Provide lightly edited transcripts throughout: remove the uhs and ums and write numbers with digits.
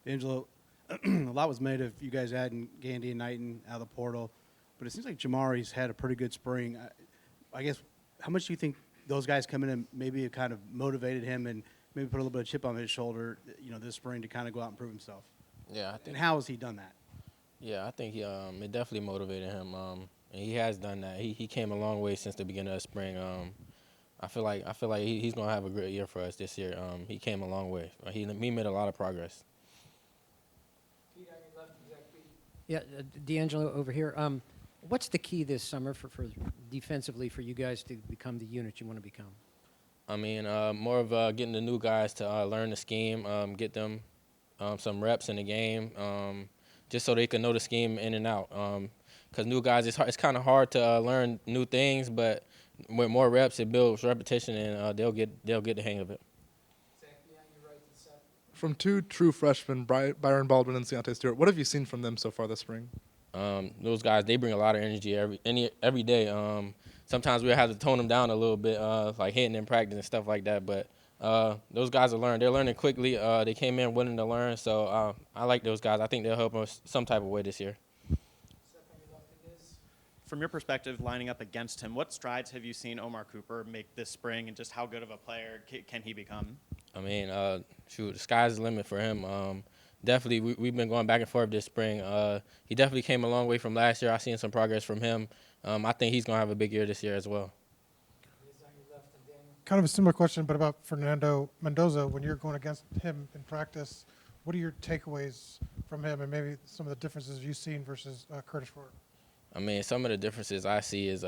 Angelo, a lot was made of you guys adding Gandy and Knighton out of the portal, but it seems like Jamari's had a pretty good spring. I guess, how much do you think those guys coming in maybe have kind of motivated him and maybe put a little bit of chip on his shoulder, this spring to kind of go out and prove himself? Yeah, I think. And how has he done that? Yeah, I think it definitely motivated him. And he has done that. He came a long way since the beginning of the spring. I feel like he's gonna have a great year for us this year. He came a long way. He made a lot of progress. Yeah, D'Angelo over here. What's the key this summer for defensively for you guys to become the unit you want to become? I mean, more of getting the new guys to learn the scheme, get them some reps in the game, just so they can know the scheme in and out. Because new guys, it's kind of hard to learn new things, but with more reps, it builds repetition, and they'll get the hang of it. From two true freshmen, Byron Baldwin and Ciante Stewart, what have you seen from them so far this spring? Those guys, they bring a lot of energy every day. Sometimes we have to tone them down a little bit, like hitting in practice and stuff like that. But those guys are learning. They're learning quickly. They came in willing to learn. So I like those guys. I think they'll help us some type of way this year. From your perspective, lining up against him, what strides have you seen Omar Cooper make this spring, and just how good of a player can he become? I mean, the sky's the limit for him. Definitely, we've been going back and forth this spring. He definitely came a long way from last year. I've seen some progress from him. I think he's going to have a big year this year as well. Kind of a similar question, but about Fernando Mendoza. When you're going against him in practice, what are your takeaways from him and maybe some of the differences you've seen versus Curtis Ford? I mean, some of the differences I see is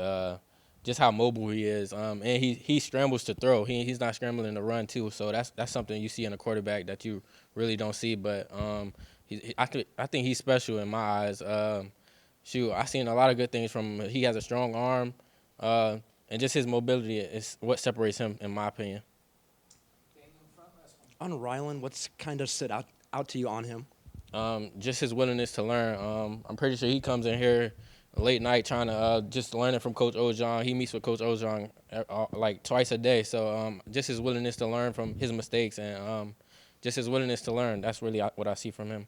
just how mobile he is, and he scrambles to throw. He's not scrambling to run too. So that's something you see in a quarterback that you really don't see. But I think he's special in my eyes. I've seen a lot of good things from him. He has a strong arm, and just his mobility is what separates him, in my opinion. On Rylan, what's kind of stood out to you on him? Just his willingness to learn. I'm pretty sure he comes in here late night trying to just learn it from Coach Ojon. He meets with Coach Ojon like twice a day. So just his willingness to learn from his mistakes and just his willingness to learn. That's really what I see from him.